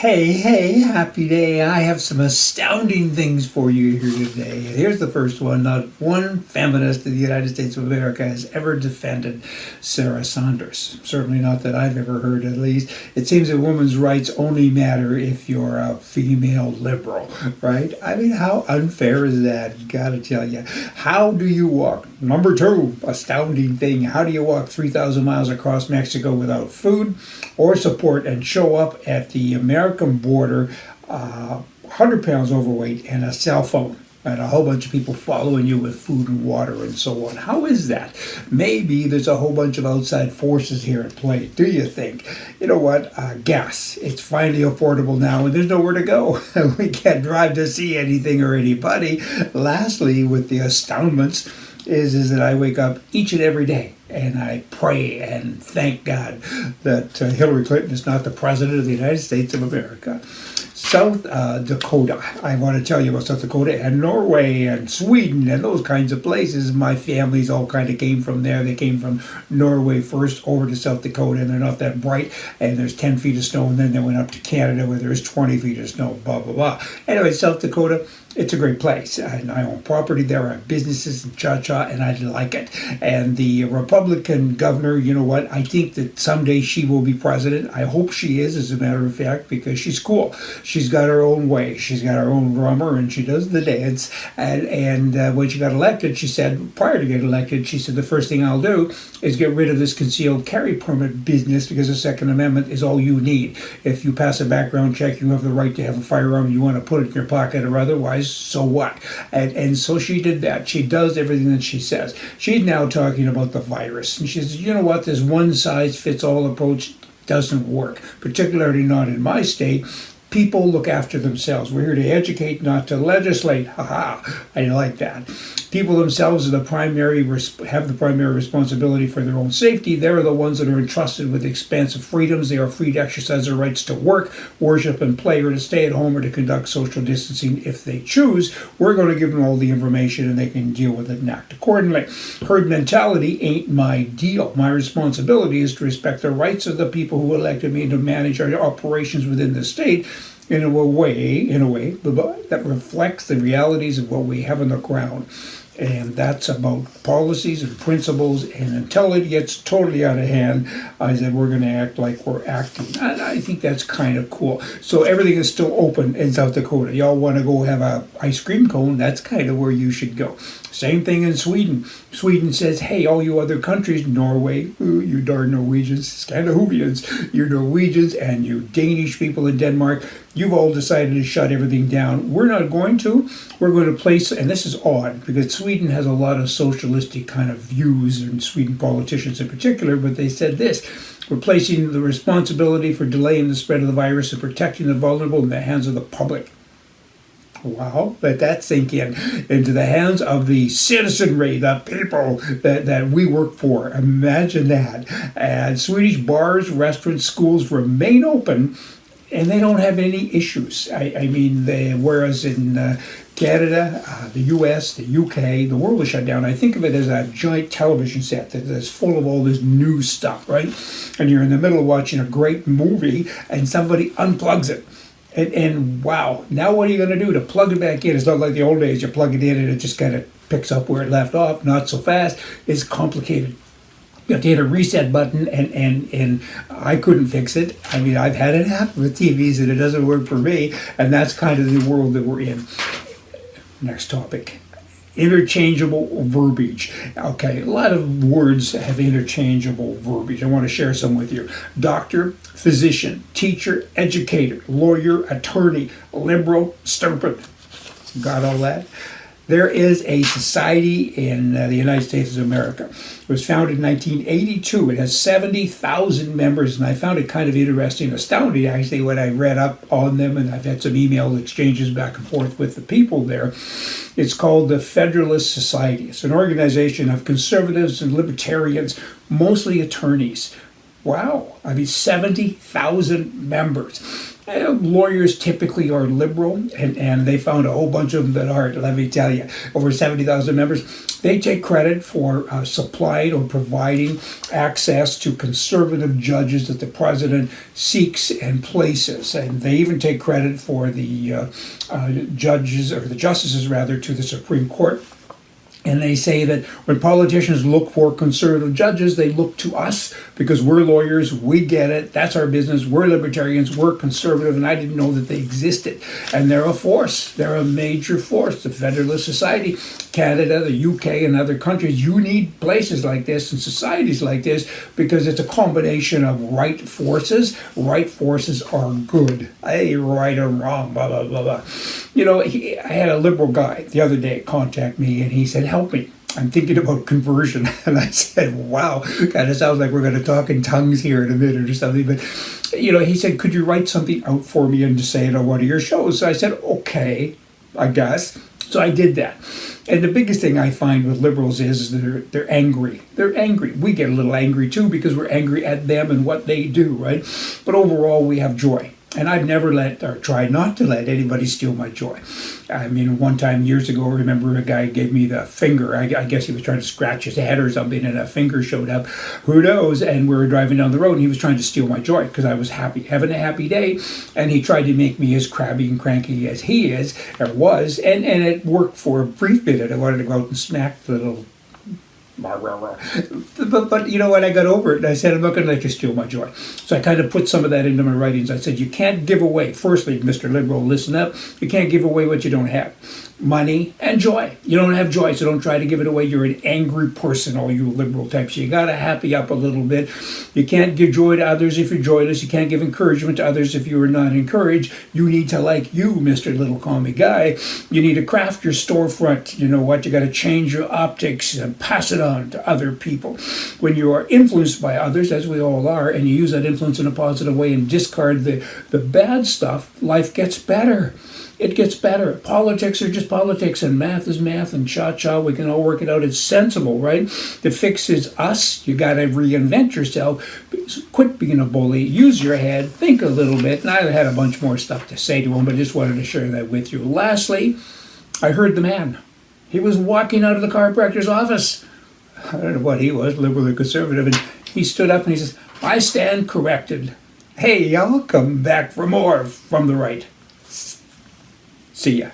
Hey, happy day. I have some astounding things for you here today. Here's the first one. Not one feminist in the United States of America has ever defended Sarah Saunders. Certainly not that I've ever heard, at least. It seems that women's rights only matter if you're a female liberal, right? I mean, how unfair is that? Gotta tell you. How do you walk? Number two, astounding thing. How do you walk 3,000 miles across Mexico without food or support and show up at the American border 100 pounds overweight and a cell phone and a whole bunch of people following you with food and water and so on? How is that? Maybe there's a whole bunch of outside forces here at play. Do you think? You know what? Gas. It's finally affordable now and there's nowhere to go. We can't drive to see anything or anybody. Lastly, with the astoundments, is that I wake up each and every day and I pray and thank God that Hillary Clinton is not the president of the United States of America. South Dakota. I want to tell you about South Dakota and Norway and Sweden and those kinds of places. My families all kind of came from there. They came from Norway first over to South Dakota, and they're not that bright, and there's 10 feet of snow, and then they went up to Canada where there's 20 feet of snow, blah, blah, blah. Anyway, South Dakota, it's a great place, and I own property there, I have businesses and cha-cha, and I like it. And the Republican governor, you know what, I think that someday she will be president. I hope she is, as a matter of fact, because she's cool. She's got her own way. She's got her own drummer, and she does the dance. And when she got elected, she said, prior to getting elected, she said, the first thing I'll do is get rid of this concealed carry permit business because the Second Amendment is all you need. If you pass a background check, you have the right to have a firearm. You want to put it in your pocket or otherwise, so what? And so she did that. She does everything that she says. She's now talking about the virus. And she says, you know what, this one-size-fits-all approach doesn't work, particularly not in my state. People look after themselves. We're here to educate, not to legislate. I like that. People themselves are have the primary responsibility for their own safety. They're the ones that are entrusted with expansive freedoms. They are free to exercise their rights to work, worship, and play, or to stay at home, or to conduct social distancing if they choose. We're going to give them all the information, and they can deal with it and act accordingly. Herd mentality ain't my deal. My responsibility is to respect the rights of the people who elected me to manage our operations within the state in a way that reflects the realities of what we have on the ground. And that's about policies and principles. And until it gets totally out of hand, I said we're going to act like we're acting. And I think that's kind of cool. So everything is still open in South Dakota. Y'all want to go have a ice cream cone? That's kind of where you should go. Same thing in Sweden. Sweden says, hey, all you other countries, Norway, you darn Norwegians, Scandinavians, you Norwegians, and you Danish people in Denmark, you've all decided to shut everything down. We're not going to. We're going to place, and this is odd, because Sweden has a lot of socialistic kind of views, and Sweden politicians in particular, but they said this: we're placing the responsibility for delaying the spread of the virus and protecting the vulnerable in the hands of the public. Wow, let that sink in. Into the hands of the citizenry, the people that we work for. Imagine that. And Swedish bars, restaurants, schools remain open, and they don't have any issues. I mean, whereas in Canada, the US, the UK, the world is shut down. I think of it as a giant television set that's full of all this new stuff, right? And you're in the middle of watching a great movie, and somebody unplugs it. And wow, now what are you going to do to plug it back in? It's not like the old days. You plug it in and it just kind of picks up where it left off. Not so fast. It's complicated. You have to hit a reset button, and I couldn't fix it. I mean, I've had it happen with TVs, and it doesn't work for me. And that's kind of the world that we're in. Next topic. Interchangeable verbiage. Okay, a lot of words have interchangeable verbiage. I want to share some with you. Doctor, physician, teacher, educator, lawyer, attorney, liberal, stupid. Got all that? There is a society in the United States of America. It was founded in 1982. It has 70,000 members, and I found it kind of interesting, astounding actually, when I read up on them, and I've had some email exchanges back and forth with the people there. It's called the Federalist Society. It's an organization of conservatives and libertarians, mostly attorneys. Wow. I mean, 70,000 members. Lawyers typically are liberal, and they found a whole bunch of them that aren't, let me tell you. Over 70,000 members. They take credit for supplying or providing access to conservative judges that the president seeks and places. And they even take credit for the judges, or the justices rather, to the Supreme Court. And they say that when politicians look for conservative judges, they look to us because we're lawyers, we get it, that's our business, we're libertarians, we're conservative, and I didn't know that they existed. And they're a force, they're a major force. The Federalist Society, Canada, the UK, and other countries, you need places like this and societies like this because it's a combination of right forces. Right forces are good. Hey, right or wrong, blah, blah, blah, blah. You know, I had a liberal guy the other day contact me, and he said, help me. I'm thinking about conversion. And I said, wow, kind of sounds like we're going to talk in tongues here in a minute or something. But, you know, he said, could you write something out for me and just say it on one of your shows? So I said, okay, I guess. So I did that. And the biggest thing I find with liberals is they're angry. They're angry. We get a little angry too because we're angry at them and what they do, right? But overall, we have joy. And I've never let, or tried not to let, anybody steal my joy. I mean, one time years ago, I remember a guy gave me the finger. I guess he was trying to scratch his head or something, and a finger showed up. Who knows? And we were driving down the road, and he was trying to steal my joy because I was happy, having a happy day. And he tried to make me as crabby and cranky as he is, or was. And it worked for a brief minute. I wanted to go out and smack the little... But you know what, I got over it and I said, I'm not going to let you steal my joy. So I kind of put some of that into my writings. I said, you can't give away, firstly, Mr. Liberal, listen up, you can't give away what you don't have. Money and joy. You don't have joy, so don't try to give it away. You're an angry person, all you liberal types. You got to happy up a little bit. You can't give joy to others if you're joyless. You can't give encouragement to others if you are not encouraged. You need to, like you, Mr. Little Commie Guy, you need to craft your storefront. You know what? You got to change your optics and pass it on to other people. When you are influenced by others, as we all are, and you use that influence in a positive way and discard the bad stuff, life gets better. It gets better. Politics are just politics, and math is math, and cha-cha, we can all work it out. It's sensible, right? The fix is us. You got to reinvent yourself. Quit being a bully. Use your head. Think a little bit. And I had a bunch more stuff to say to him, but I just wanted to share that with you. Lastly, I heard the man. He was walking out of the chiropractor's office. I don't know what he was, liberal or conservative, and he stood up and he says, I stand corrected. Hey, y'all, come back for more from the right. See ya.